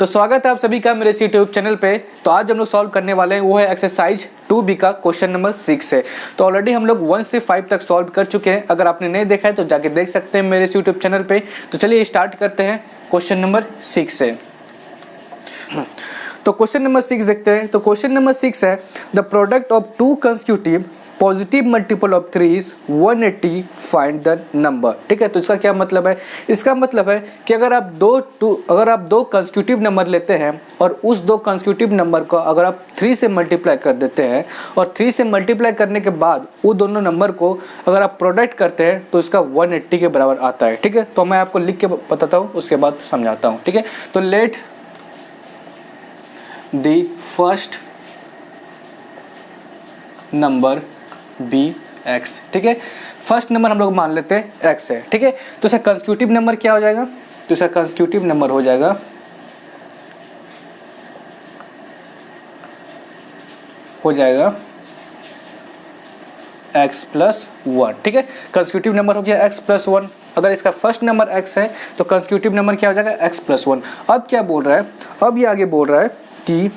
तो स्वागत है आप सभी का मेरे इस यूट्यूब चैनल पे। तो आज हम लोग सॉल्व करने वाले हैं वो है एक्सरसाइज 2B का क्वेश्चन नंबर 6 है। तो ऑलरेडी हम लोग 1 से 5 तक सॉल्व कर चुके हैं। अगर आपने नहीं देखा है तो जाके देख सकते हैं मेरे इस यूट्यूब चैनल पे। तो चलिए स्टार्ट करते हैं क्वेश्चन नंबर 6 से। तो क्वेश्चन नंबर 6 देखते हैं। तो क्वेश्चन नंबर 6 है the product of to consecutive positive multiple of 3 is 180, find the number. ठीक है, तो इसका क्या मतलब है? इसका मतलब है कि अगर आप दो कंसेक्यूटिव नंबर लेते हैं और उस दो कंसेक्यूटिव नंबर को अगर आप 3 से मल्टीप्लाई कर देते हैं और 3 से मल्टीप्लाई करने के बाद वो दोनों नंबर को अगर आप प्रोडक्ट करते हैं तो इसका 180 के बराबर आता है। ठीक है, तो मैं आपको लिख के बताता हूँ, उसके बाद समझाता हूँ। ठीक है, तो let the first number be x. ठीक है, फर्स्ट नंबर हम लोग मान लेते हैं एक्स है। ठीक है, तो इसका कंसेक्यूटिव नंबर क्या हो जाएगा? तो इसका कंसेक्यूटिव नंबर हो जाएगा x प्लस 1। ठीक है, कंसेक्यूटिव नंबर हो गया x प्लस 1। अगर इसका फर्स्ट नंबर x है तो कंसेक्यूटिव नंबर क्या हो जाएगा? x plus 1। अब क्या बोल रहा है? अब ये आगे बोल रहा है कि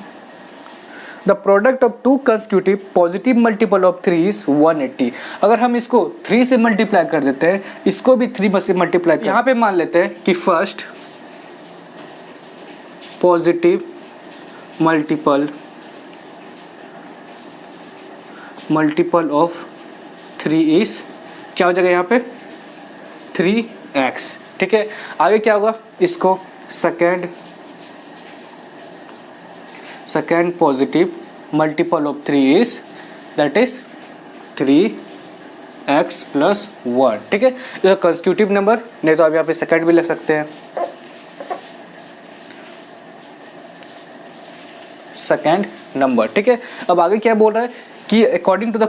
the product of to consecutive positive multiple of 3 is 180। अगर हम इसको 3 से मल्टीप्लाई कर देते हैं, इसको भी 3 से मल्टीप्लाई यहाँ पे मान लेते हैं कि first positive multiple of 3 is क्या हो जाएगा यहाँ पे? 3x। ठीक है, आगे क्या होगा? इसको second positive multiple of 3 is that is 3x plus 1। ठीक है, ये कंसेक्यूटिव नंबर, नहीं तो आप यहाँ पे सेकेंड भी लिख सकते हैं, सेकेंड नंबर। ठीक है, अब आगे क्या बोल रहा है कि अकॉर्डिंग टू द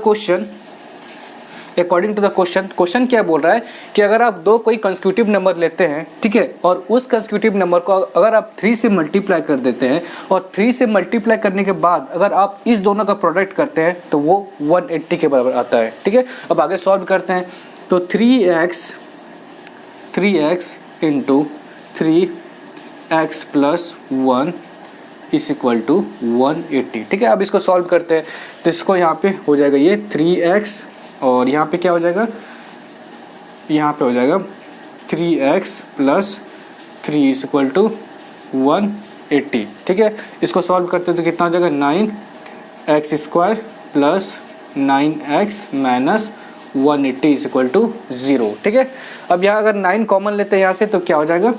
क्वेश्चन क्या बोल रहा है कि अगर आप दो कोई कंसेक्यूटिव नंबर लेते हैं, ठीक है, और उस कंसेक्यूटिव नंबर को अगर आप 3 से मल्टीप्लाई कर देते हैं और 3 से मल्टीप्लाई करने के बाद अगर आप इस दोनों का प्रोडक्ट करते हैं तो वो 180 के बराबर आता है। ठीक है, अब आगे सॉल्व करते हैं। तो 3x into 3x plus 1 is equal to 180। ठीक है, अब इसको सॉल्व करते हैं तो इसको यहाँ पे हो जाएगा ये 3x और यहाँ पे क्या हो जाएगा? यहाँ पे हो जाएगा 3x plus 3 is equal to 180। ठीक है, इसको सॉल्व करते हैं तो कितना हो जाएगा? 9x square plus 9x minus 180 is equal to 0। ठीक है, अब यहाँ अगर 9 कॉमन लेते हैं यहाँ से तो क्या हो जाएगा?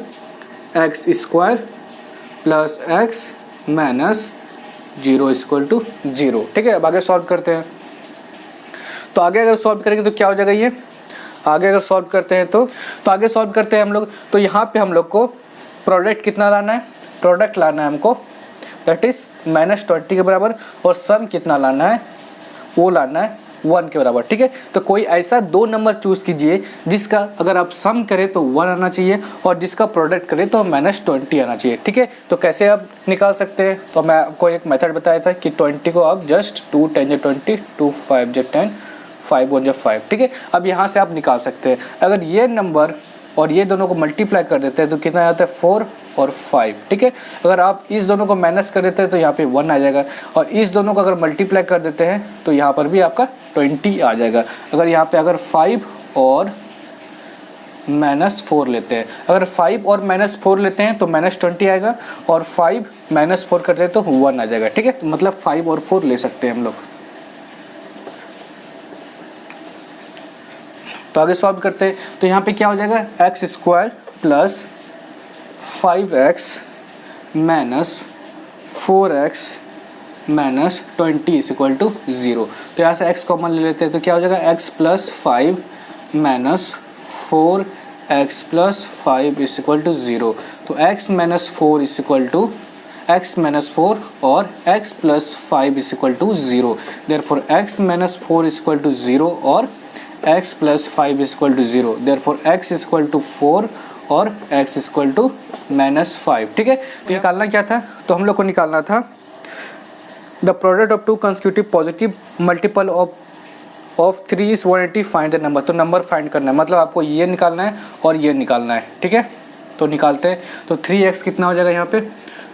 x square plus x minus 0 is equal to 0। ठीक है, अब आगे सॉल्व करते हैं। तो आगे अगर सॉल्व करेंगे तो क्या हो जाएगा? ये आगे अगर सॉल्व करते हैं तो आगे सॉल्व करते हैं हम लोग। तो यहाँ पे हम लोग को प्रोडक्ट कितना लाना है? प्रोडक्ट लाना है हमको दैट इज -20 के बराबर, और सम कितना लाना है? वो लाना है 1 के बराबर। ठीक है, तो कोई ऐसा दो नंबर चूज कीजिए जिसका अगर आप सम करें तो 1 आना चाहिए और जिसका प्रोडक्ट करें तो -20 आना चाहिए। ठीक है, तो कैसे आप निकाल सकते हैं? तो मैं आपको एक मेथड बताया था कि 20 को आप जस्ट 2 10 20 2 5 10 5 1 5। ठीक है, अब यहाँ से आप निकाल सकते हैं। अगर ये नंबर और ये दोनों को मल्टीप्लाई कर देते हैं तो कितना आता है? 4 और 5। ठीक है, अगर आप इस दोनों को माइनस कर देते हैं तो यहाँ पे 1 आ जाएगा, और इस दोनों को अगर मल्टीप्लाई कर देते हैं तो यहाँ पर भी आपका 20 आ जाएगा। अगर यहाँ पे अगर 5 और -4 लेते हैं, अगर 5 और -4 लेते हैं तो -20 आएगा, और 5 -4 करते हैं तो 1 आ जाएगा। ठीक है, मतलब 5 और 4 ले सकते हैं हम लोग। तो आगे सॉल्व करते हैं तो यहाँ पे क्या हो जाएगा? x स्क्वायर प्लस 5x माइनस 4x minus 20 is equal to 0। तो यहाँ से x कॉमन ले लेते हैं तो क्या हो जाएगा? x plus 5 minus 4x plus 5 is equal to 0। तो x minus 4 is equal to x minus 4 और x plus 5 is equal to 0। Therefore x minus 4 is equal to 0 और x plus 5 is equal to 0। Therefore x is equal to 4 और x is equal to -5। ठीक है, तो निकालना क्या था? तो हम लोग को निकालना था the product of to consecutive positive multiple of 3 is 180, find the number. तो नंबर फाइंड करना है, मतलब आपको ये निकालना है और ये निकालना है। ठीक है, तो निकालते हैं। तो 3x कितना हो जाएगा यहाँ पे?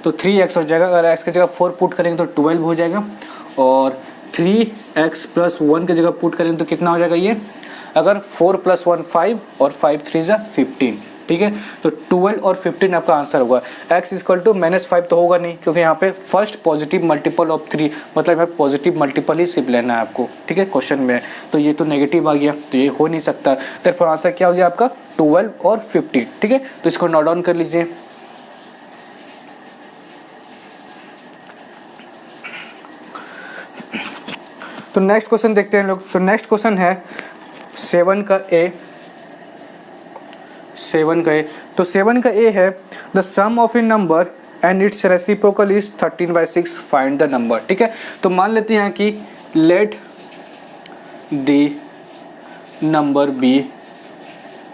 तो 3x हो जाएगा। अगर x की जगह 4 पुट करेंगे तो 12 हो जाएगा, और 3x + 1 की जगह पुट करेंगे तो कितना हो जाएगा ये, अगर 4 + 1 5 और 5 3 = 15, ठीक है। तो 12 और 15 आपका आंसर होगा। x = -5 तो होगा नहीं, क्योंकि यहाँ पे फर्स्ट पॉजिटिव मल्टीपल ऑफ 3, मतलब यहाँ पॉजिटिव मल्टीपल ही सिर्फ लेना है आपको, ठीक है, क्वेश्चन में। तो ये तो नेगेटिव आ गया, तो ये हो नहीं सकता। तो फिर आंसर क्या हो गया आपका, 12 और 15, ठीक है। तो इसको नोट डाउन कर लीजिए। तो नेक्स्ट क्वेश्चन देखते हैं लोग। तो नेक्स्ट क्वेश्चन है 7 का ए। तो 7 का ए है, the sum of a number and its reciprocal is 13/6, find the number, ठीक है। तो मान लेते हैं कि let the number be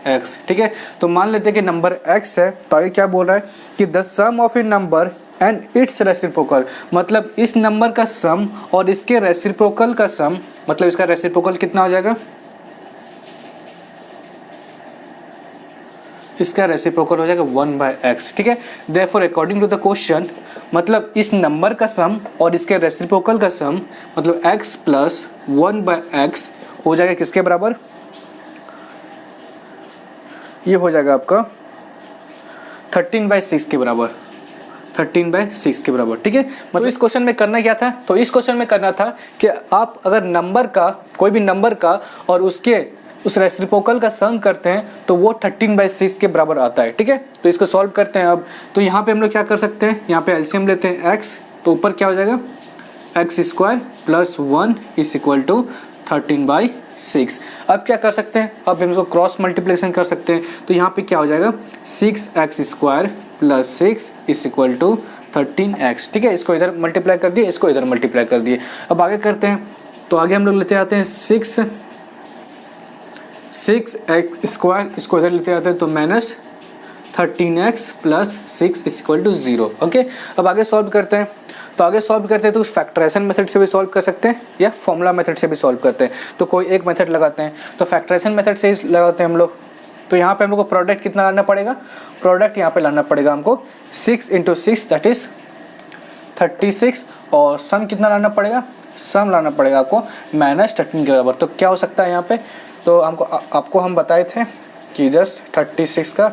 x, ठीक है। तो मान लेते हैं कि नंबर x है, तो आगे क्या बोल रहा है कि the sum of a number and its reciprocal, मतलब इस नंबर का सम और इसके रेसिप्रोकल का सम, मतलब इसका रेसिप्रोकल कितना हो जाएगा, इसका रेसिप्रोकल हो जाएगा 1/x, ठीक है। Therefore according to the question, मतलब इस नंबर का सम और इसके रेसिप्रोकल का सम, मतलब x + 1/x हो जाएगा किसके बराबर, ये हो जाएगा आपका 13/6 के बराबर, 13/6 के बराबर, ठीक है। मतलब इस क्वेश्चन में करना क्या था, तो इस क्वेश्चन में करना था कि आप अगर नंबर का, कोई भी नंबर का और उसके उस रेसिप्रोकल का सम करते हैं तो वो 13/6 के बराबर आता है, ठीक है। तो इसको सॉल्व करते हैं अब। तो यहाँ पे हम लोग क्या कर सकते हैं, यहाँ पे एलसीएम लेते हैं x, तो ऊपर क्या हो जाएगा, x² + 1 = 13/6। अब क्या कर सकते हैं, अब हम इसको क्रॉस मल्टीप्लिकेशन कर सकते हैं। तो यहाँ पे क्या हो जाएगा, 6x² + 6 = 13x, ठीक है। इसको इधर मल्टीप्लाई कर दिए, इसको इधर मल्टीप्लाई कर दिए। अब आगे करते हैं, तो आगे हम लोग लेते आते हैं 6x², इसको इधर लेते आते हैं, तो -13x + 6 = 0, ओके। अब आगे सॉल्व करते हैं, तो आगे सॉल्व करते हैं तो फैक्टराइजेशन मेथड से भी सॉल्व कर सकते हैं या फॉर्मूला मेथड से भी सॉल्व करते हैं। तो कोई एक मेथड लगाते हैं, तो फैक्टराइजेशन मेथड से ही लगाते हैं हम लोग। तो यहाँ पे हमको प्रोडक्ट कितना लाना पड़ेगा, प्रोडक्ट यहाँ पे लाना पड़ेगा हमको 6 × 6 दैट इज 36, और सम कितना लाना पड़ेगा, सम लाना पड़ेगा आपको -13 के बराबर। तो क्या हो सकता है यहाँ पे, तो हमको आपको हम बताए थे कि जस्ट 36 का,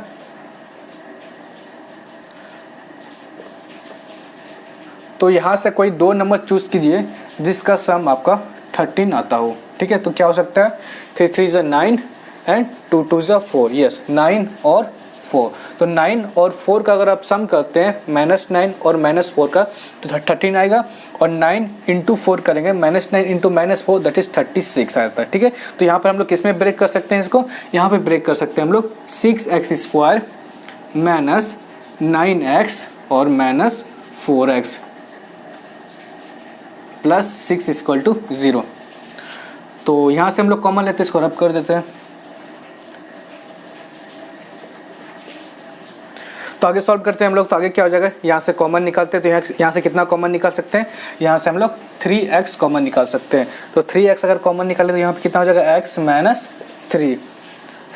तो यहाँ से कोई 2 नंबर चूज कीजिए जिसका सम आपका 13 आता हो, ठीक है। तो क्या हो सकता है, 3 3 = 9 एंड 2 2 = 4, यस 9 और 4। तो 9 और 4 का अगर आप सम करते हैं, -9 और -4 का, तो 13 आएगा, और 9 × 4 करेंगे, -9 × -4 दैट इज 36 आता है, ठीक है। तो यहाँ पर हम लोग किस में ब्रेक कर सकते हैं इसको, यहाँ पे ब्रेक कर सकते हैं हम लोग 6x² - 9x और -4x + 6 = 0। तो यहाँ से हम लोग कॉमन लेते हैं, इसको रब कर देते हैं। तो आगे सॉल्व करते हैं हम लोग। तो आगे क्या हो जाएगा, यहाँ से कॉमन निकालते हैं, तो यहाँ से कितना कॉमन निकाल सकते हैं, यहाँ से हम लोग 3x कॉमन निकाल सकते हैं। तो 3x अगर कॉमन निकालें तो यहाँ पे कितना हो जाएगा, x - 3,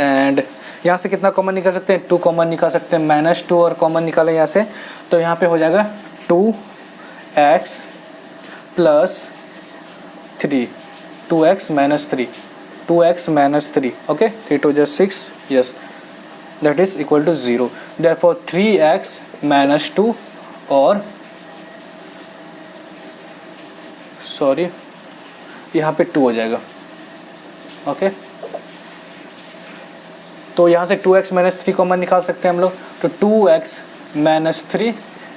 एंड यहाँ से कितना कॉमन निकाल सकते हैं, 2 कॉमन निकाल सकते हैं, -2 और कॉमन निकालें यहाँ से, तो यहाँ पे हो जाएगा 2x + 3, 2x - 3, 2x - 3, okay, 3 2 = 6, yes, that is equal to 0. Therefore 3x - 2 और सॉरी यहाँ पे 2 हो जाएगा, ओके। तो यहाँ से 2x - 3 कॉमन निकाल सकते हैं हम लोग। तो 2x - 3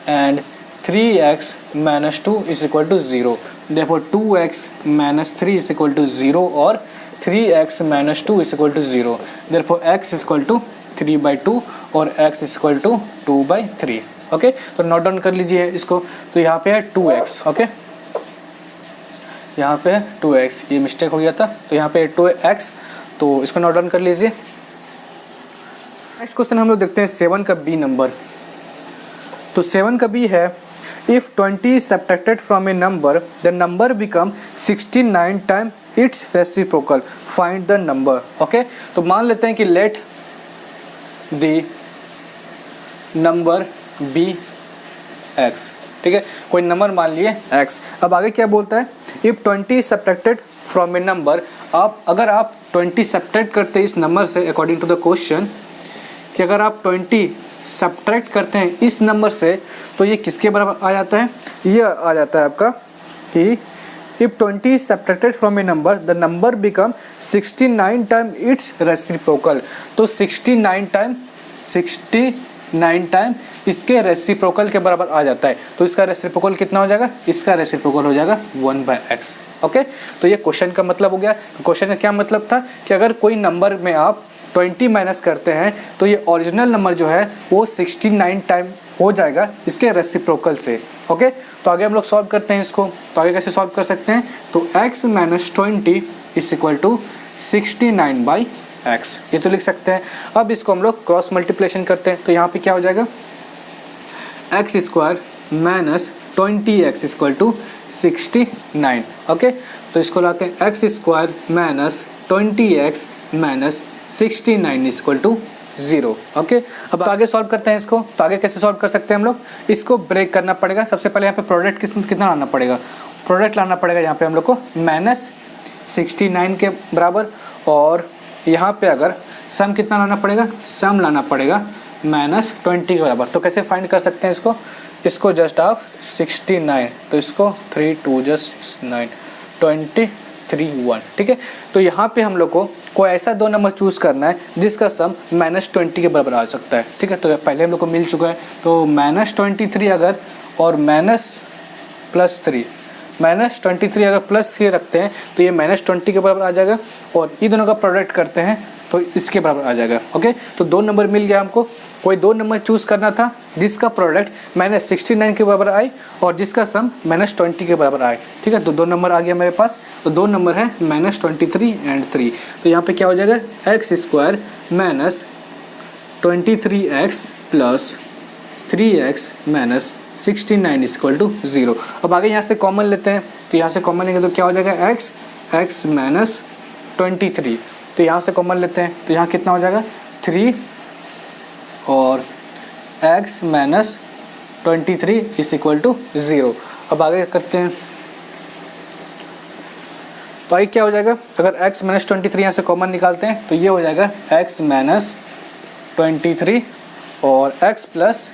and 3x - 2 = 0। Therefore 2x - 3 = 0 और 3x - 2 = 0। Therefore x = 3/2 और x = 2/3, ओके। तो नोट डाउन कर लीजिए इसको। तो यहाँ पे है 2x, ओके, यहाँ पे है 2x, ये मिस्टेक हो गया था, तो यहाँ पे है 2x, तो इसको नोट डाउन कर लीजिए। नेक्स्ट क्वेश्चन हम लोग देखते हैं 7 का बी नंबर। तो 7 का बी है, if 20 is subtracted from a number, the number become 69 times its reciprocal, find the number, okay. तो मान लेते हैं कि let the number be x, ठीक है, कोई नंबर मान लिए x। अब आगे क्या बोलता है, if 20 subtracted from A number, अगर आप 20 सब्ट्रैक्ट करते हैं इस नंबर से, अकॉर्डिंग टू द क्वेश्चन, कि अगर आप 20 सब्ट्रैक्ट करते हैं इस नंबर से तो ये किसके बराबर आ जाता है, ये आ जाता है आपका कि if 20 subtracted from A number the number become 69 time it's reciprocal. तो 69 टाइम इसके रेसिप्रोकल के बराबर आ जाता है। तो इसका रेसिप्रोकल कितना हो जाएगा, इसका रेसिप्रोकल हो जाएगा 1/x। ओके, तो ये क्वेश्चन का मतलब हो गया। क्वेश्चन का क्या मतलब था कि अगर कोई नंबर में आप 20 माइनस करते हैं तो ये ओरिजिनल नंबर जो है वो 69 टाइम हो जाएगा इसके रेसिप्रोकल से। ओके, तो आगे हम लोग सॉल्व करते हैं इसको। तो आगे कैसे सॉल्व कर सकते हैं, तो x minus 20 is equal to 69/x, ये तो लिख सकते हैं। अब इसको हम लोग क्रॉस मल्टीप्लिकेशन करते हैं, तो यहाँ पे क्या हो जाएगा, x square minus 20x equal to 69। Okay, तो इसको लाते हैं x square minus 20x minus 69 equal to 0। Okay, अब आगे सॉल्व करते हैं इसको। तो आगे कैसे सॉल्व कर सकते हैं हम लोग, इसको ब्रेक करना पड़ेगा। सबसे पहले यहाँ पे प्रोडक्ट कितना लाना पड़ेगा, प्रोडक्ट लाना पड़ेगा यहाँ पे हम लोग को माइनस 69 के बराबर, और यहाँ पे अगर सम कितना लाना पड़ेगा, सम लाना पड़ेगा माइनस 20 के बराबर। तो कैसे फाइंड कर सकते हैं इसको जस्ट ऑफ 69, तो इसको 3 2 जस्ट 9 23 1, ठीक है। तो यहाँ पे हम लोग को कोई ऐसा दो नंबर चूज़ करना है जिसका सम माइनस 20 के बराबर आ सकता है, ठीक है। तो पहले हम लोग को मिल चुका है, तो माइनस 23 अगर और माइनस प्लस 3, माइनस 23 अगर प्लस 3 रखते हैं तो ये माइनस 20 के बराबर आ जाएगा, और ये दोनों का प्रोडक्ट करते हैं तो इसके बराबर आ जाएगा। ओके, तो दो नंबर मिल गया हमको। कोई दो नंबर चूज़ करना था जिसका प्रोडक्ट माइनस 69 के बराबर आए और जिसका सम माइनस 20 के बराबर आए, ठीक है। तो दो नंबर आ गया मेरे पास, तो दो नंबर है माइनस 23 एंड 3। तो यहाँ पे क्या हो जाएगा, x square minus 23x plus 3x minus 69 equal to 0। अब आगे यहाँ से कॉमन लेते हैं, तो यहाँ से कॉमन लेंगे तो क्या हो जाएगा, x माइनस 23। तो यहाँ से कॉमन लेते हैं तो यहाँ कितना हो जाएगा 3 और x minus 23 is equal to 0। अब आगे करते हैं, तो आगे क्या हो जाएगा, अगर x माइनस 23 यहाँ से कॉमन निकालते हैं तो ये हो जाएगा x माइनस 23 और x plus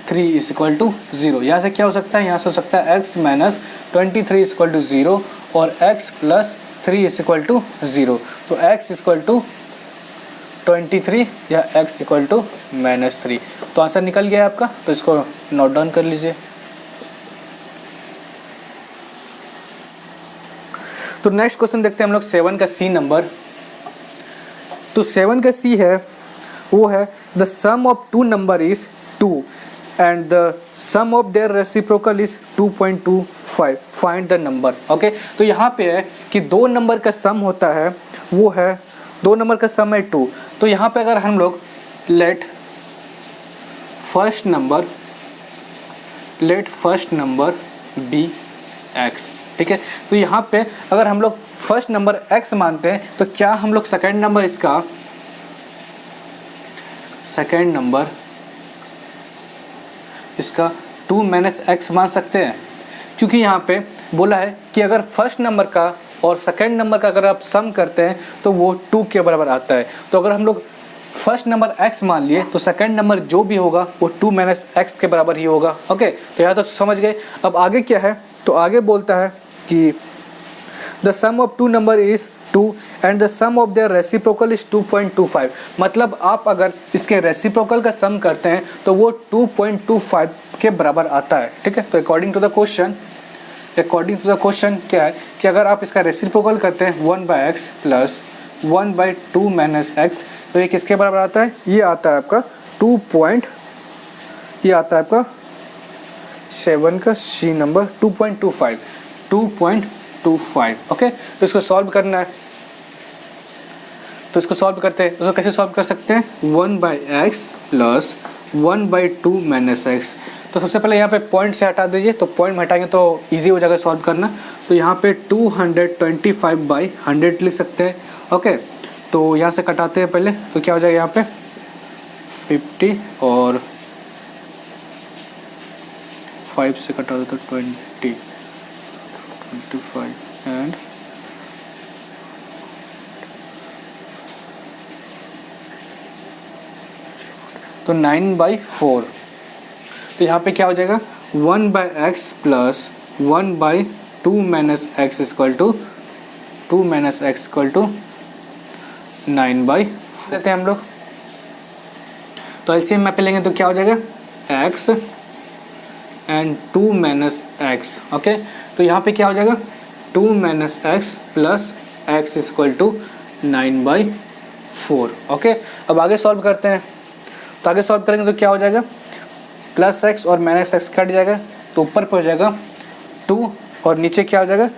3 is equal to 0। यहाँ से क्या हो सकता है, यहाँ से हो सकता है x minus 23 is equal to 0 और x plus 3 is equal to 0। तो x इक्वल टू 23 या x इक्वल टू माइनस 3। तो आंसर निकल गया आपका, तो इसको नोट डाउन कर लीजिए। तो नेक्स्ट क्वेश्चन देखते हैं हम लोग 7 का सी नंबर। तो 7 का सी है वो है the sum of two number is 2 and the sum of their reciprocal is 2.25, find the number. Okay, तो यहाँ पे है कि दो नंबर का सम होता है, वो है दो नंबर का सम है 2। तो यहाँ पे अगर हम लोग let first number be x, ठीक है। तो यहाँ पे अगर हम लोग फर्स्ट नंबर x मानते हैं तो क्या हम लोग सेकेंड नंबर इसका 2 माइनस x मान सकते हैं, क्योंकि यहाँ पे बोला है कि अगर फर्स्ट नंबर का और सेकेंड नंबर का अगर आप सम करते हैं तो वो 2 के बराबर आता है। तो अगर हम लोग फर्स्ट नंबर x मान लिए तो सेकेंड नंबर जो भी होगा वो 2 माइनस x के बराबर ही होगा। ओके, तो यहाँ तक समझ गए। अब आगे क्या है, तो आगे बोलता है कि the sum of two number is 2 and the sum of their reciprocal is 2.25। मतलब आप अगर इसके रेसिप्रोकल का सम करते हैं तो वो 2.25 के बराबर आता है, ठीक है। तो अकॉर्डिंग टू द क्वेश्चन क्या है कि अगर आप इसका रेसिप्रोकल करते हैं 1/x प्लस 1/2 माइनस x, तो ये किसके बराबर आता है, ये आता है आपका 7 का सी नंबर 2.25। ओके, तो इसको सॉल्व करना है, तो इसको सॉल्व करते हैं। तो कैसे सॉल्व कर सकते हैं, 1/x प्लस 1/2 माइनस x। तो सबसे पहले यहाँ पे पॉइंट से हटा दीजिए, तो पॉइंट हटाएंगे तो इजी हो जाएगा सॉल्व करना। तो यहाँ पे 225/100 लिख सकते हैं। ओके, तो यहाँ से कटाते हैं पहले, तो क्या हो जाएगा यहाँ पे 50 और 5 से कटा दो तो 20, 25 एंड तो 9/4। तो यहाँ पे क्या हो जाएगा 1/x plus 1/2 minus x equal to 2 minus x equal to 9/4 लेते हैं हम लोग। तो ऐसे में पे लेंगे तो क्या हो जाएगा x and 2 minus x. Okay, तो यहाँ पे क्या हो जाएगा 2 minus x plus x equal to 9/4। Okay, अब आगे सॉल्व करते हैं। तो आगे सॉल्व करेंगे तो क्या हो जाएगा प्लस एक्स और माइनस एक्स कट जाएगा तो ऊपर पे हो जाएगा 2 और नीचे क्या हो जाएगा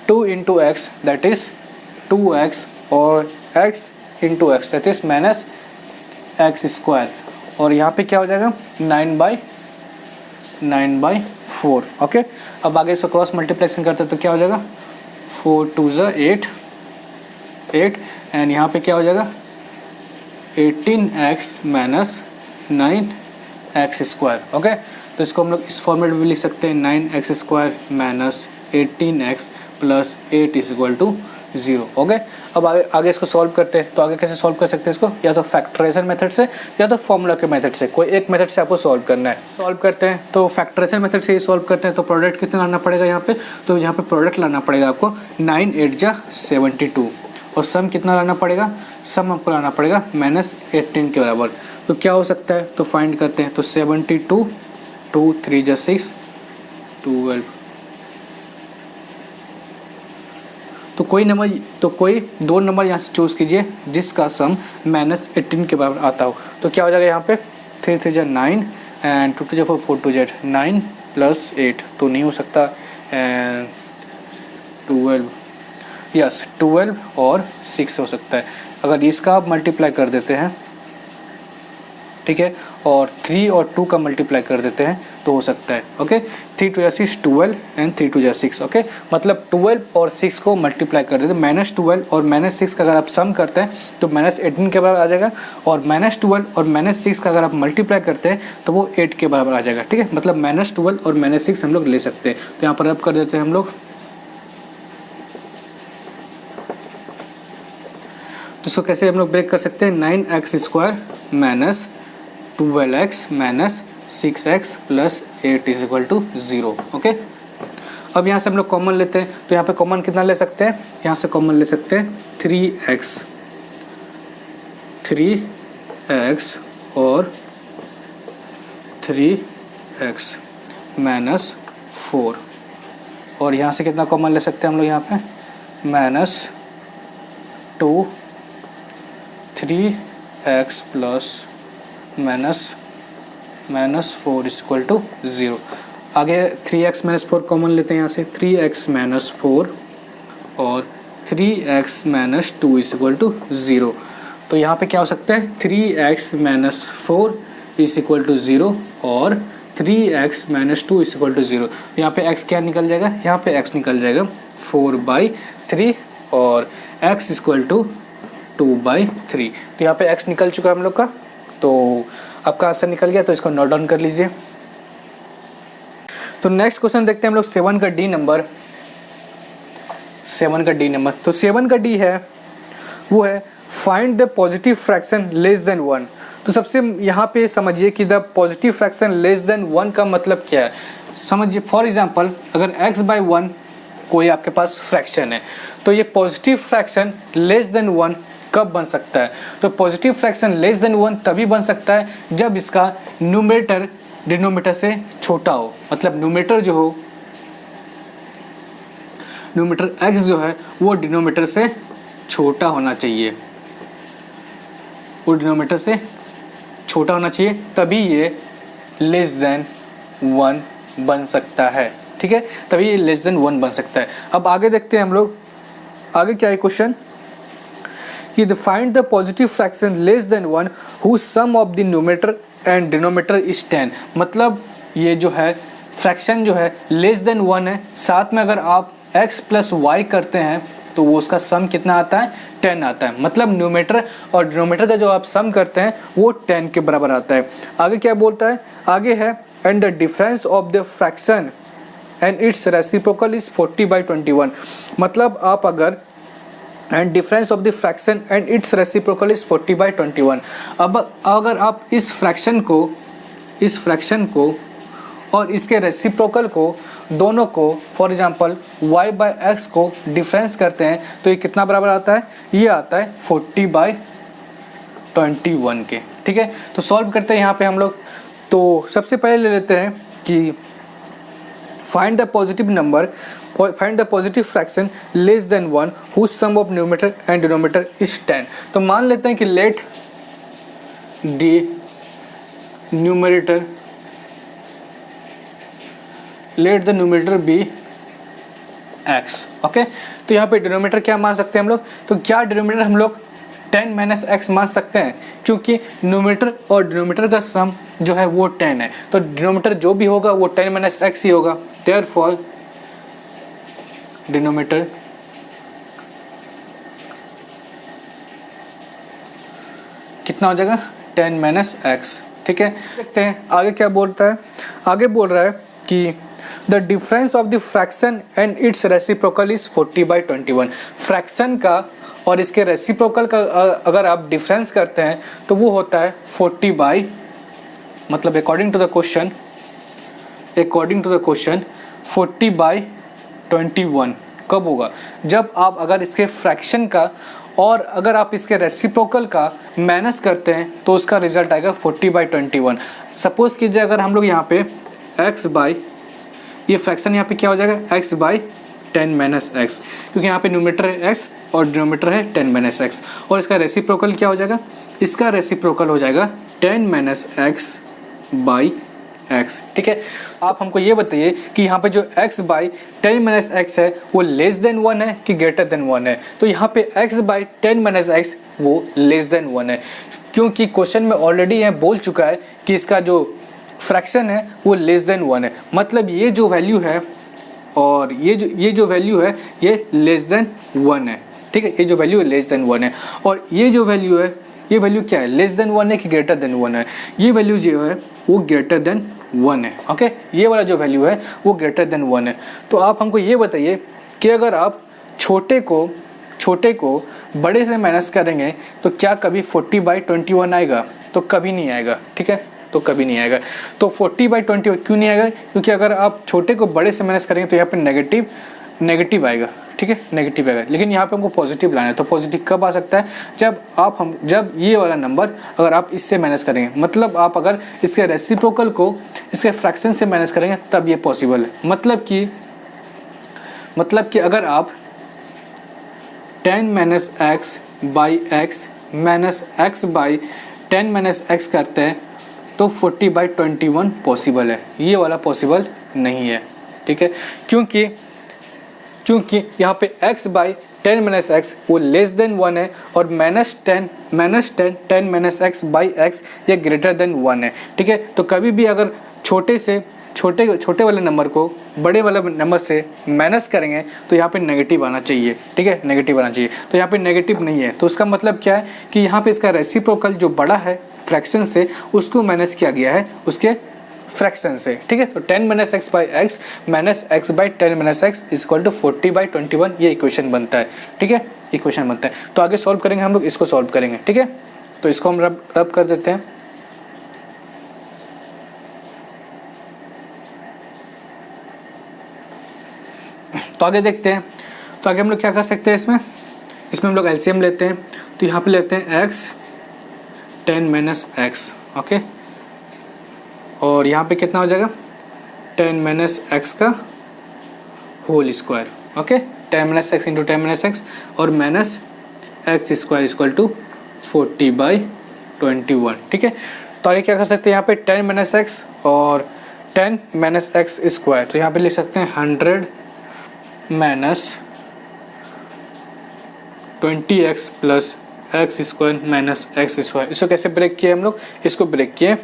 2 into x that is 2x और x into x that is minus x square और यहाँ पे क्या हो जाएगा 9/4। ओके, अब आगे इसको क्रॉस मल्टीप्लेक्शन करते हैं तो क्या हो जाएगा 4 2 8 एंड यहाँ पे क्या हो जाएगा 18x minus 9x square. Okay, तो इसको हम लोग इस फॉर्मेट में भी लिख सकते हैं 9x square minus 18x plus 8 is equal to 0। Okay, अब आगे इसको सॉल्व करते हैं। तो आगे कैसे सॉल्व कर सकते हैं इसको, या तो फैक्टराइजेशन मेथड से या तो फॉर्मूला के मेथड से, कोई एक मेथड से आपको सॉल्व करना है। सॉल्व करते हैं तो फैक्टराइजेशन मेथड से ही सॉल्व करते हैं। तो प्रोडक्ट कितना लाना पड़ेगा यहाँ पे, तो यहाँ पे प्रोडक्ट लाना पड़ेगा आपको 9 8 जा 72 और सम कितना लाना पड़ेगा, सम आपको लाना पड़ेगा -18 के बराबर। तो क्या हो सकता है, तो फाइंड करते हैं। तो 72 2 3 जा 6 12। तो कोई दो नंबर यहाँ से चूज़ कीजिए जिसका सम -18 के बराबर आता हो। तो क्या हो जाएगा यहाँ पे 3 3 जा 9 एंड 2 2 जा 4 4 2 जा 9 प्लस 8 तो नहीं हो सकता एंड 12 यस 12 और 6 हो सकता है। अगर इसका आप मल्टीप्लाई कर देते हैं, ठीक है, और 3 और 2 का मल्टीप्लाई कर देते हैं तो हो सकता है। ओके, 3 2 जा 6 12 एंड 3 2 जा 6। ओके, मतलब 12 और 6 को मल्टीप्लाई कर देते हैं। -12 और -6 का अगर आप सम करते हैं तो -18 के बराबर आ जाएगा और -12 और -6 का अगर आप मल्टीप्लाई करते हैं तो वो 8 के बराबर आ जाएगा। ठीक है, मतलब -12 और -6 हम लोग ले सकते हैं। तो यहाँ पर रब कर देते हैं हम लोग। तो इसको कैसे हम लोग ब्रेक कर सकते हैं 9x square minus 12x minus 6x plus 8 is equal to 0। Okay, अब यहाँ से हम लोग कॉमन लेते हैं। तो यहाँ पे कॉमन कितना ले सकते हैं, यहाँ से कॉमन ले सकते हैं 3x और 3x माइनस 4 और यहाँ से कितना कॉमन ले सकते हैं हम लोग यहाँ पे -2 3x plus -4 is equal to 0। आगे 3x माइनस 4 कॉमन लेते हैं यहाँ से 3x माइनस 4 और 3x minus 2 is equal to 0। तो यहाँ पे क्या हो सकता है 3x minus 4 is equal to 0 और 3x minus 2 is equal to 0। यहाँ पे x क्या निकल जाएगा, यहाँ पे x निकल जाएगा 4/3 और x इज इक्वल टू 2/3। तो यहाँ पे x निकल चुका है हम लोग का। तो आपका आंसर निकल गया, तो इसको नोट डाउन कर लीजिए। तो नेक्स्ट क्वेश्चन देखते हैं हम लोग 7 का डी नंबर। तो 7 का डी है वो है find the positive fraction less than 1। तो सबसे यहाँ पे समझिए कि the positive fraction less than 1 का मतलब क्या है। समझिए फॉर एग्जांपल अगर x/1 कोई आपके पास फ्रैक्शन है तो ये पॉजिटिव फ्रैक्शन लेस देन 1 कब बन सकता है। तो पॉजिटिव फ्रैक्शन लेस देन 1 तभी बन सकता है जब इसका न्यूमरेटर डिनोमिनेटर से छोटा हो। मतलब न्यूमरेटर जो हो, न्यूमरेटर x जो है वो डिनोमिनेटर से छोटा होना चाहिए, वो डिनोमिनेटर से छोटा होना चाहिए, तभी ये लेस देन 1 बन सकता है। ठीक है, तभी ये लेस देन 1 बन सकता है। अब आगे देखते हैं हम लोग, आगे क्या है क्वेश्चन कि find the positive fraction less than 1 whose sum of the numerator and denominator is 10। मतलब ये जो है फ्रैक्शन जो है लेस देन 1 है, साथ में अगर आप x प्लस वाई करते हैं तो वो उसका सम कितना आता है 10 आता है। मतलब न्यूमरेटर और डिनोमिनेटर का जो आप सम करते हैं वो 10 के बराबर आता है। आगे क्या बोलता है, आगे है and the difference of the fraction and its reciprocal is 40/21। मतलब आप अगर and difference of the fraction and its reciprocal is 40/21। अब अगर आप इस फ्रैक्शन को और इसके रेसिप्रोकल को दोनों को फॉर एग्जांपल y/x को डिफरेंस करते हैं तो ये कितना बराबर आता है, ये आता है 40/21 के। ठीक है, तो सॉल्व करते हैं यहाँ पे हम लोग। तो सबसे पहले ले लेते हैं कि find the positive fraction less than 1 whose sum of numerator and denominator is 10। तो मान लेते हैं कि let the numerator be x। Okay, तो यहाँ पे डिनोमिनेटर क्या मान सकते हैं हम लोग, तो क्या डिनोमिनेटर हम लोग 10 - x मान सकते हैं, क्योंकि न्यूमरेटर और डिनोमिनेटर का सम जो है वो 10 है, तो डिनोमिनेटर जो भी होगा वो 10 - x ही होगा। देयरफॉर डिनोमिनेटर कितना हो जाएगा, 10 - x। ठीक है, देखते हैं आगे क्या बोलता है। आगे बोल रहा है कि the difference of the fraction and its reciprocal is 40/21। Fraction का और इसके रेसिप्रोकल का अगर आप डिफरेंस करते हैं तो वो होता है 40 मतलब अकॉर्डिंग टू द क्वेश्चन 40/21 कब होगा, जब आप अगर इसके फ्रैक्शन का और अगर आप इसके रेसिप्रोकल का माइनस करते हैं तो उसका रिजल्ट आएगा 40/21। सपोज कीजिए अगर हम लोग यहाँ पे ये फ्रैक्शन यहाँ पे क्या हो जाएगा, x/10 - x, क्योंकि यहाँ पे न्यूमरेटर है x और डिनोमिनेटर है 10 - x, और इसका रेसिप्रोकल क्या हो जाएगा, इसका रेसिप्रोकल हो जाएगा 10 - x/x। ठीक है, आप हमको ये बताइए कि यहाँ पे जो x/10 - x है वो लेस देन 1 है कि ग्रेटर देन 1 है। तो यहाँ पे x/10 - x वो लेस देन 1 है, क्योंकि क्वेश्चन में ऑलरेडी यह बोल चुका है कि इसका जो फ्रैक्शन है वो लेस देन 1 है। मतलब ये जो वैल्यू है और ये जो वैल्यू है ये लेस देन 1 है। ठीक है, ये जो वैल्यू है लेस देन 1 है, और ये जो वैल्यू है ये वैल्यू क्या है, लेस देन 1 है कि ग्रेटर देन 1 है, ये वैल्यू जो है वो ग्रेटर देन 1 है। ओके, ये वाला जो वैल्यू है वो ग्रेटर देन 1 है। तो आप हमको ये बताइए कि अगर आप छोटे को बड़े से माइनस करेंगे तो क्या कभी 40/21 आएगा, तो कभी नहीं आएगा। ठीक है, तो कभी नहीं आएगा। तो 40/21 क्यों नहीं आएगा, क्योंकि अगर आप छोटे को बड़े से माइनस करेंगे तो यहाँ पे नेगेटिव आएगा। ठीक है, नेगेटिव आएगा, लेकिन यहाँ पे हमको पॉजिटिव लाना है। तो पॉजिटिव कब आ सकता है, जब ये वाला नंबर अगर आप इससे माइनस करेंगे, मतलब आप अगर इसके रेसिप्रोकल को इसके फ्रैक्शन से माइनस करेंगे तब ये पॉसिबल है। मतलब कि अगर आप 10 - x/x - x/10 - x करते हैं तो 40/21 पॉसिबल है, ये वाला पॉसिबल नहीं है। ठीक है, क्योंकि यहाँ पे x/10 - x वो लेस देन 1 है और -10 10 - x/x ये ग्रेटर देन 1 है। ठीक है, तो कभी भी अगर छोटे वाले नंबर को बड़े वाले नंबर से माइनस करेंगे तो यहाँ पे नेगेटिव आना चाहिए। ठीक है, नेगेटिव आना चाहिए, तो यहाँ पे नेगेटिव नहीं है, तो उसका मतलब क्या है कि यहाँ पे इसका रेसिप्रोकल जो बड़ा है फ्रैक्शन से उसको माइनस किया गया है उसके फ्रैक्शन से। ठीक है, तो 10 - x/x - x/10 - x = 40/21 ये इक्वेशन बनता है। ठीक है, इक्वेशन बनता है। तो आगे सॉल्व करेंगे हम लोग, इसको सॉल्व करेंगे। ठीक है, तो इसको हम रब कर देते हैं। तो आगे देखते हैं, तो आगे हम लोग क्या कर सकते हैं, इसमें हम लोग एलसीएम लेते हैं। तो यहाँ पे लेते हैं x 10 - x। ओके, और यहाँ पे कितना हो जाएगा 10 - x का whole square. Okay, 10 - x × 10 - x और माइनस x² = 40/21। ठीक है, तो आगे क्या कर सकते हैं, यहाँ पे 10 - x और 10 - x², तो यहाँ पे लिख सकते हैं 100 - 20x + x² - x²। इसको कैसे ब्रेक किए हम लोग, इसको ब्रेक किए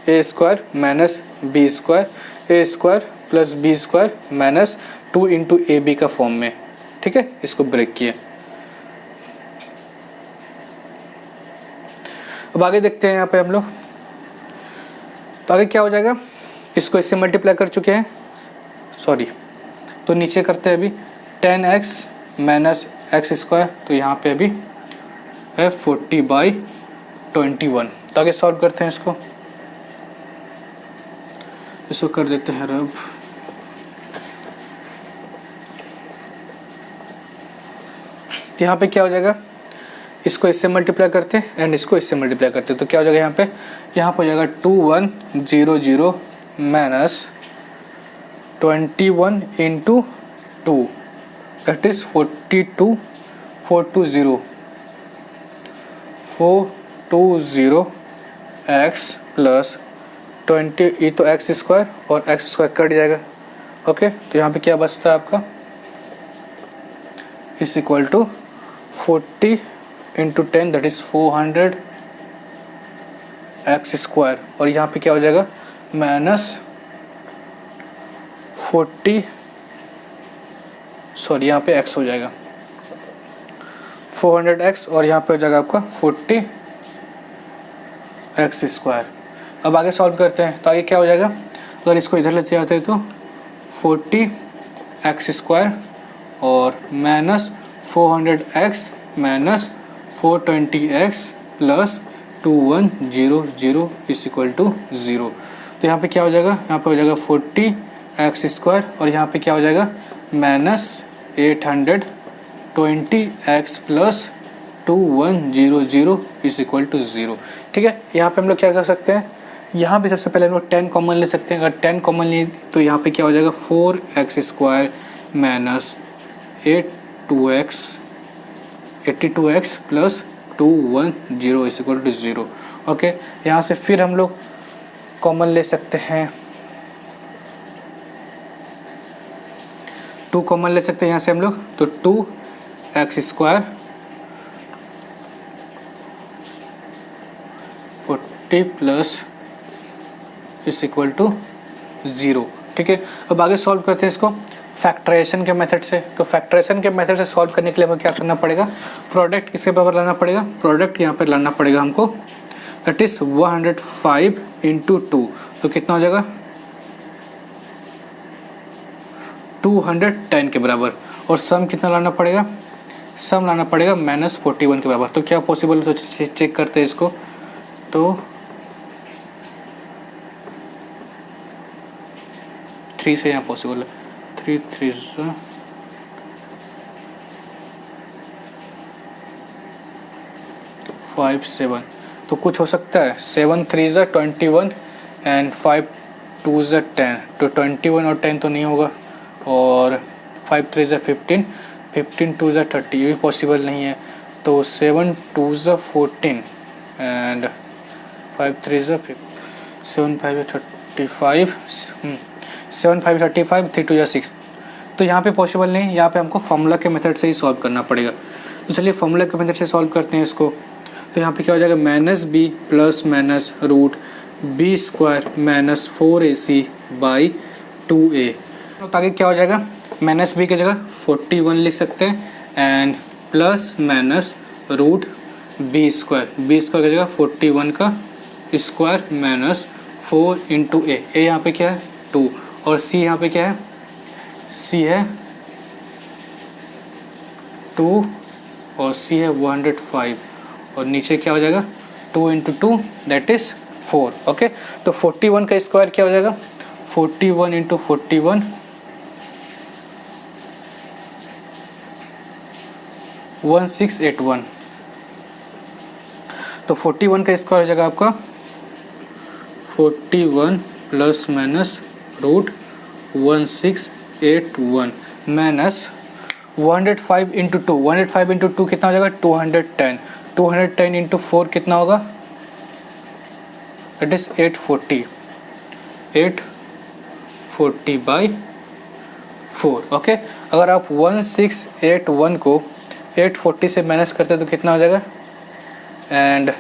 a² - b² a² + b² - 2 × ab का फॉर्म में। ठीक है, इसको ब्रेक किए। अब आगे देखते हैं यहाँ पे हम लोग, तो आगे क्या हो जाएगा, इसको इससे मल्टीप्लाई कर चुके हैं, सॉरी, तो नीचे करते हैं अभी 10x माइनस एक्स स्क्वायर, तो यहाँ पे अभी है 40/21। तो आगे सॉल्व करते हैं इसको कर देते हैं रब। यहाँ पे क्या हो जाएगा, इसको इससे मल्टीप्लाई करते हैं एंड इसको इससे मल्टीप्लाई करते हैं, तो क्या हो जाएगा यहाँ पे हो जाएगा 2100 minus 21 into 2 that is 420 x plus 20, ये तो एक्स स्क्वायर और एक्स स्क्वायर कट जाएगा। ओके, तो यहाँ पे क्या बचता है आपका, is equal to 40 into 10 that is 400 x square, और यहाँ पे क्या हो जाएगा माइनस 40, सॉरी यहाँ पे x हो जाएगा 400x, और यहाँ पे हो जाएगा आपका 40 एक्स स्क्वायर। अब आगे सॉल्व करते हैं, तो आगे क्या हो जाएगा, अगर इसको इधर लेते आते हैं तो 40 एक्स स्क्वायर और minus 400x minus 420x plus 2100 is equal to 0। तो यहाँ पे क्या हो जाएगा, यहाँ पे हो जाएगा 40 एक्स स्क्वायर और यहाँ पे क्या हो जाएगा minus 820x plus 2100 is equal to 0। ठीक है, यहाँ पे हम लोग क्या कर सकते हैं, यहाँ पे सबसे पहले हम लोग 10 कॉमन ले सकते हैं। अगर 10 कॉमन लिए तो यहाँ पे क्या हो जाएगा 4x square minus 82x plus 210 is equal to 0। Okay, यहाँ से फिर हम लोग कॉमन ले सकते हैं, 2 कॉमन ले सकते हैं यहाँ से हम लोग, तो 2x square 40 plus is equal to 0। ठीक है, अब आगे सॉल्व करते हैं इसको फैक्टराइजेशन के मेथड से। तो फैक्टराइजेशन के मेथड से सॉल्व करने के लिए हमें क्या करना पड़ेगा, प्रोडक्ट किसके बराबर लाना पड़ेगा, प्रोडक्ट यहाँ पर लाना पड़ेगा हमको, दैट इज 105 इंटू 2, तो कितना हो जाएगा 210 के बराबर, और सम कितना लाना पड़ेगा, सम लाना पड़ेगा -41 के बराबर। तो क्या पॉसिबल है, तो चेक करते हैं इसको, तो 3 से यहाँ पॉसिबल है, 3 3 5 7, तो कुछ हो सकता है 7 3 21 एंड 5 2 10, तो 21 और 10 तो नहीं होगा, और 5 3 15 15 2 30, ये भी पॉसिबल नहीं है, तो 7 2 14 एंड 5 3 7 5 35 7 5 35 3 2 6, तो यहाँ पे पॉसिबल नहीं, यहाँ पे हमको फॉर्मूला के मेथड से ही सॉल्व करना पड़ेगा। तो चलिए फॉर्मूला के मेथड से सॉल्व करते हैं इसको। तो यहाँ पे क्या हो जाएगा -b plus minus root b square minus 4ac by 2a। तो आगे क्या हो जाएगा, -b की जगह 41 लिख सकते हैं and plus minus root b square की जगह 41 का स्क्वायर माइनस 4 इंटू a यहाँ पे क्या है 2, और c यहाँ पे क्या है, c है 2 और c है 105, और नीचे क्या हो जाएगा 2 इंटू 2 दैट इज 4। ओके, तो 41 का स्क्वायर क्या हो जाएगा 41 इंटू 41 1681, तो 41 का स्क्वायर हो जाएगा आपका 41 plus minus root 1681 minus 105 into 2, 105 into 2 कितना हो जाएगा 210, 210 इंटू 4 कितना होगा, दैट इज 840 बाई 4। ओके, अगर आप 1681 को 840 से माइनस करते हैं तो कितना हो जाएगा, एंड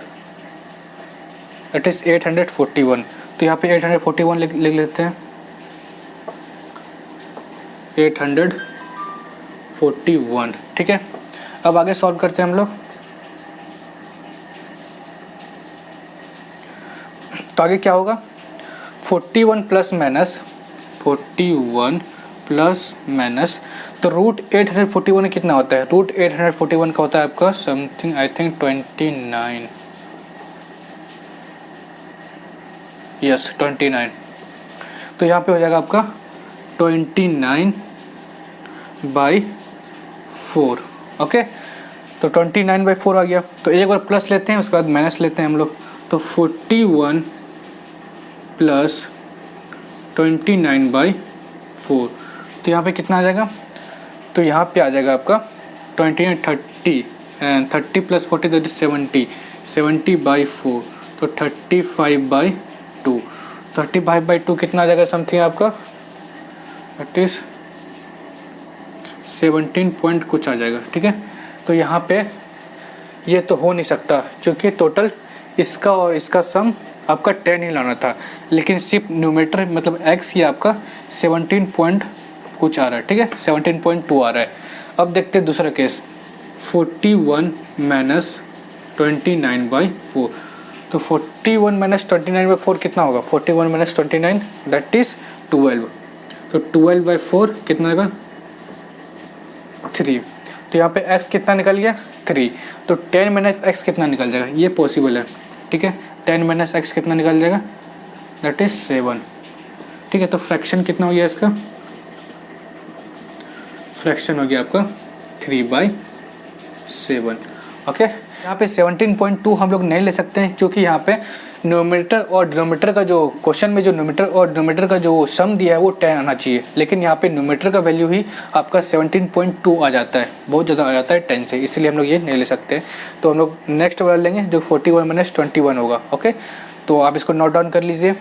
दैट इज 841, तो यहाँ पे 841 लिख लेते हैं, 841। ठीक है, अब आगे सॉल्व करते हैं हम लोग। तो आगे क्या होगा 41 प्लस माइनस 41 प्लस माइनस, तो रूट 841 कितना होता है? रूट 841 का होता है आपका समथिंग आई थिंक 29, यस 29। तो यहाँ पे हो जाएगा आपका 29/4। ओके, तो 29/4 आ गया। तो एक बार प्लस लेते हैं, उसके बाद माइनस लेते हैं हम लोग। तो 41 प्लस 29/4, तो यहाँ पे कितना आ जाएगा? तो यहाँ पे आ जाएगा आपका 30 प्लस 40 दैट इज 70/4, तो 35/2। 35/2 कितना आ जाएगा समथिंग आपका? दैट इज 17 पॉइंट कुछ आ जाएगा। ठीक है, तो यहाँ पे ये तो हो नहीं सकता क्योंकि टोटल इसका और इसका सम आपका 10 ही लाना था, लेकिन सिर्फ न्यूमरेटर मतलब x ये आपका 17 पॉइंट कुछ आ रहा है। ठीक है, 17.2 आ रहा है। अब देखते हैं दूसरा केस, 41 माइनस 29/4। तो 41 माइनस 29/4 कितना होगा? 41 माइनस 29 दैट इज 12। तो 12/4 कितना आएगा? 3। तो यहाँ पे x कितना निकल गया? 3। तो 10 माइनस x कितना निकल जाएगा? ये पॉसिबल है। ठीक है, 10 माइनस x कितना निकल जाएगा? That is 7। ठीक है, तो फ्रैक्शन कितना हो गया इसका? फ्रैक्शन हो गया आपका 3/7। ओके, यहाँ पे 17.2 हम लोग नहीं ले सकते हैं क्योंकि यहाँ पे न्यूमरेटर और डिनोमिनेटर का जो क्वेश्चन में जो न्यूमरेटर और डिनोमिनेटर का जो सम दिया है वो 10 आना चाहिए, लेकिन यहाँ पे न्यूमरेटर का वैल्यू ही आपका 17.2 आ जाता है, बहुत ज़्यादा आ जाता है 10 से, इसलिए हम लोग ये नहीं ले सकते। तो हम लोग नेक्स्ट वाला लेंगे जो 41 माइनस 21 होगा। ओके, तो आप इसको नोट डाउन कर लीजिए।